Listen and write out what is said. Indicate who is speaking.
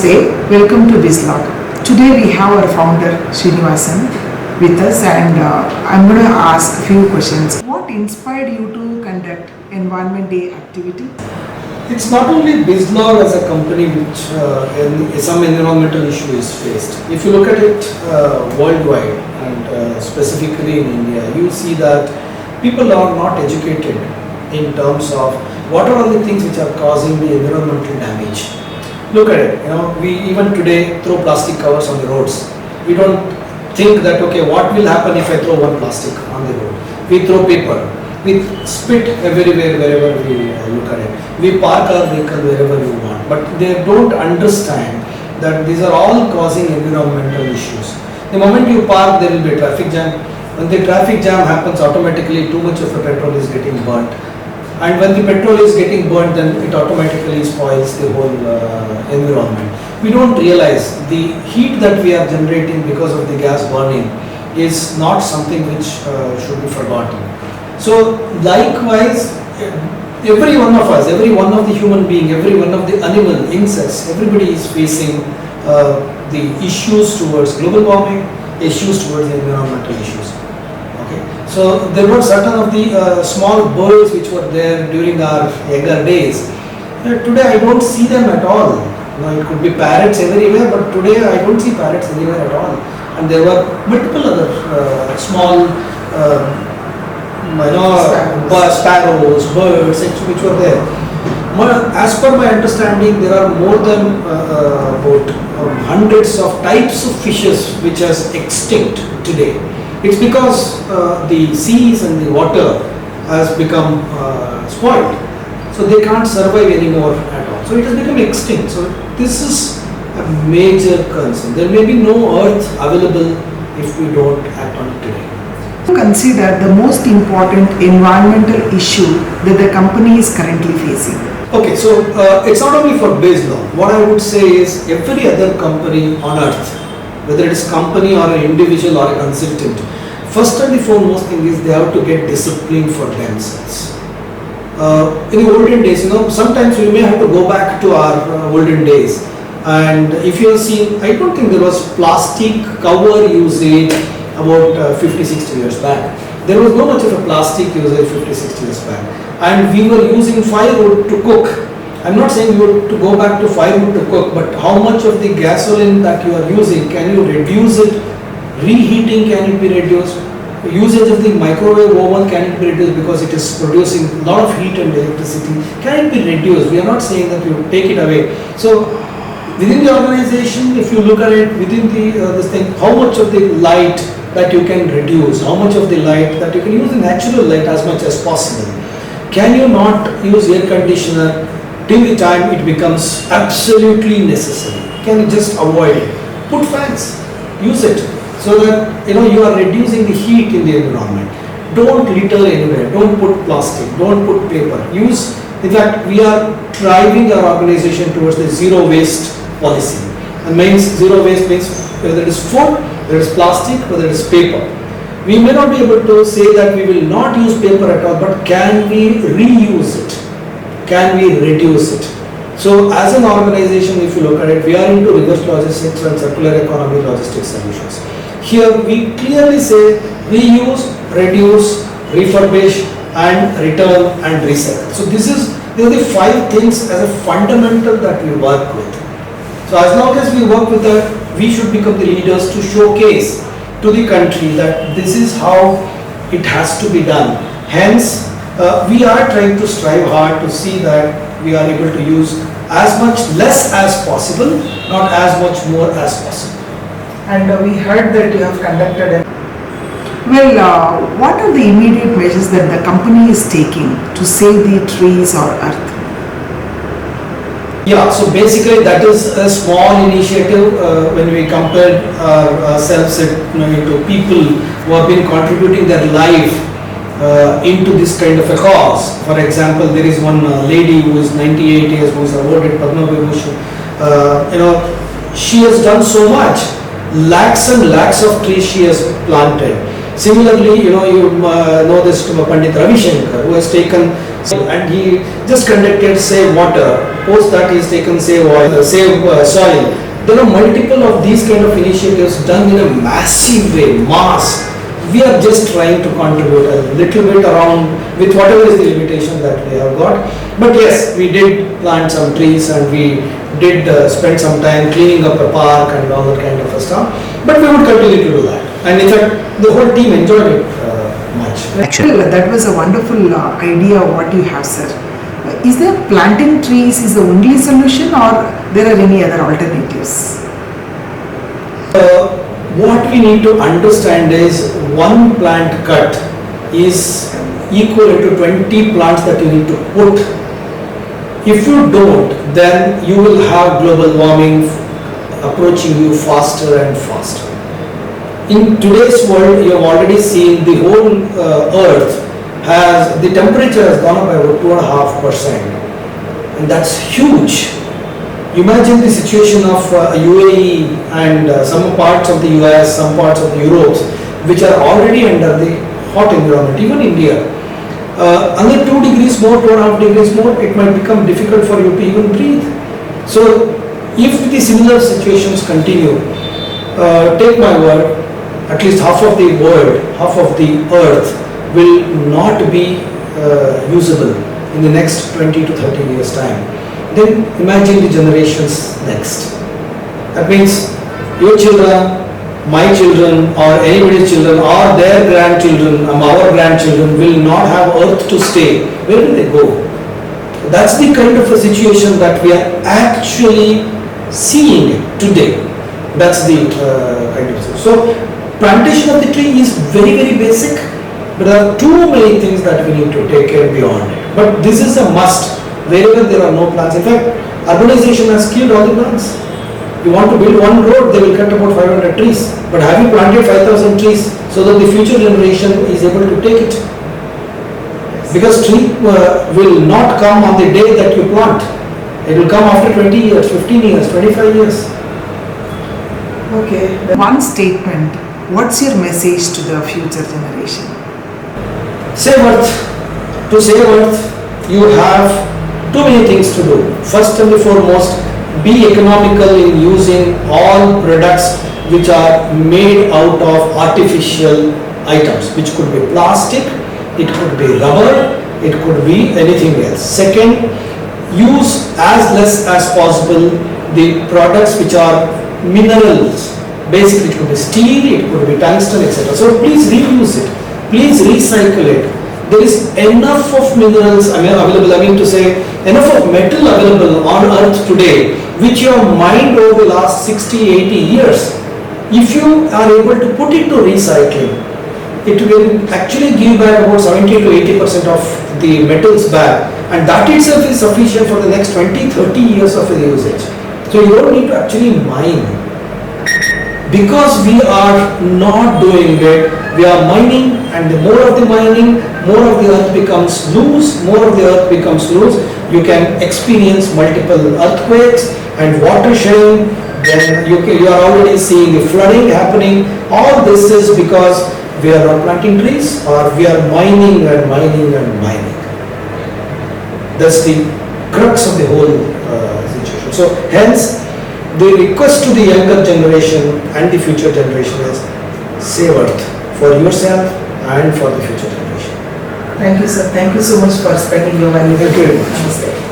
Speaker 1: Namaste, welcome to BizLog. Today we have our founder Srinivasan with us and I'm going to ask a few questions. What inspired you to conduct Environment Day activity?
Speaker 2: It's not only BizLog as a company which some environmental issue is faced. If you look at it worldwide and specifically in India, you see that people are not educated in terms of what are all the things which are causing the environmental damage. Look at it, we even today throw plastic covers on the roads. We don't think that, okay, what will happen if I throw one plastic on the road? We throw paper. We spit everywhere wherever we look at it. We park our vehicle wherever we want. But they don't understand that these are all causing environmental issues. The moment you park, there will be a traffic jam. When the traffic jam happens, automatically too much of the petrol is getting burnt. And when the petrol is getting burnt, then it automatically spoils the whole environment. We don't realize the heat that we are generating because of the gas burning is not something which should be forgotten. So likewise, every one of us, every one of the human being, every one of the animal, insects, everybody is facing the issues towards global warming, issues towards the environmental issues. Okay. So there were certain of the small birds which were there during our younger days. Today I don't see them at all. It could be parrots everywhere, but today I don't see parrots anywhere at all. And there were multiple other small sparrows, birds, which were there. As per my understanding, there are more than about hundreds of types of fishes which are extinct today. It's because the seas and the water has become spoiled. So they can't survive anymore at all. So it has become extinct. So this is a major concern. There may be no earth available if we don't act on it today.
Speaker 1: Consider the most important environmental issue that the company is currently facing.
Speaker 2: Okay, so it's not only for BizLog. What I would say is every other company on earth, whether it is company or an individual or a consultant, first and the foremost thing is they have to get discipline for themselves. In the olden days, sometimes we may have to go back to our olden days. And if you have seen, I don't think there was plastic cover usage about 50-60 years back. There was no much of a plastic usage 50-60 years back. And we were using firewood to cook. I'm not saying you have to go back to firewood to cook, but how much of the gasoline that you are using, can you reduce it? Reheating, can it be reduced? Usage of the microwave oven, can it be reduced because it is producing a lot of heat and electricity? Can it be reduced? We are not saying that you take it away. So within the organization, if you look at it within the this thing, how much of the light that you can reduce, how much of the light that you can use the natural light as much as possible. Can you not use air conditioner till the time it becomes absolutely necessary? Can you just avoid it? Put fans, use it so that you are reducing the heat in the environment. Don't litter anywhere, don't put plastic, don't put paper. Use, in fact, we are driving our organization towards the zero waste policy. And means zero waste means whether it is food, whether it is plastic, whether it is paper. We may not be able to say that we will not use paper at all, but can we reuse it? Can we reduce it? So as an organization, if you look at it, we are into reverse logistics and circular economy logistics solutions. Here we clearly say reuse, reduce, refurbish and return and recycle. So these are the 5 things as a fundamental that we work with. So as long as we work with that, we should become the leaders to showcase to the country that this is how it has to be done. Hence, we are trying to strive hard to see that we are able to use as much less as possible, not as much more as possible.
Speaker 1: And we heard that you have conducted what are the immediate measures that the company is taking to save the trees or earth?
Speaker 2: Yeah, so basically that is a small initiative when we compare ourselves to people who have been contributing their life into this kind of a cause. For example, there is one lady who is 98 years who is awarded Padma Vibhushan. She has done so much. Lakhs and lakhs of trees she has planted. Similarly, you know this Pandit Ravi Shankar, who has taken So, and he just conducted save water, post that he's taken save oil, save soil. There are multiple of these kind of initiatives done in a massive way, mass. We are just trying to contribute a little bit around with whatever is the limitation that we have got. But yes, we did plant some trees and we did spend some time cleaning up a park and all that kind of stuff. But we would continue to do that. And in fact, the whole team enjoyed it much.
Speaker 1: Well, that was a wonderful idea what you have, sir. Is there planting trees is the only solution or there are any other alternatives?
Speaker 2: What we need to understand is one plant cut is equal to 20 plants that you need to put. If you don't, then you will have global warming approaching you faster and faster. In today's world, you have already seen the whole earth has, the temperature has gone up by about 2.5%, and that's huge. Imagine the situation of UAE and some parts of the US, some parts of the Europe, which are already under the hot environment, even India. Another 2 degrees more, 2.5 degrees more, it might become difficult for you to even breathe. So, if the similar situations continue, take my word, at least half of the world, half of the earth will not be usable in the next 20 to 30 years time. Then imagine the generations next. That means your children, my children, or anybody's children, or their grandchildren, our grandchildren will not have earth to stay. Where will they go? That's the kind of a situation that we are actually seeing today. That's the kind of situation. So plantation of the tree is very, very basic, but there are too many things that we need to take care beyond it. But this is a must. Wherever there are no plants. In fact, urbanization has killed all the plants. You want to build one road, they will cut about 500 trees. But have you planted 5,000 trees so that the future generation is able to take it? Because tree will not come on the day that you plant. It will come after 20 years, 15 years, 25 years.
Speaker 1: Okay. One statement. What's your message to the future generation?
Speaker 2: Save Earth. To save Earth, you have too many things to do. First and foremost, be economical in using all products which are made out of artificial items, which could be plastic, it could be rubber, it could be anything else. Second, use as less as possible the products which are minerals. Basically, it could be steel, it could be tungsten, etc. So please reuse it. Please recycle it. There is enough of minerals available, enough of metal available on earth today, which you have mined over the last 60, 80 years. If you are able to put it to recycling, it will actually give back about 70 to 80% of the metals back, and that itself is sufficient for the next 20, 30 years of the usage. So you don't need to actually mine. Because we are not doing it, we are mining, and the more of the mining, more of the earth becomes loose, you can experience multiple earthquakes and water shedding, then you are already seeing the flooding happening. All this is because we are not planting trees, or we are mining and mining and mining. That's the crux of the whole situation. So hence, the request to the younger generation and the future generation is save Earth for yourself and for the future generation.
Speaker 1: Thank you, sir. Thank you so much for spending your valuable time.
Speaker 2: Thank you very much.
Speaker 1: Namaste.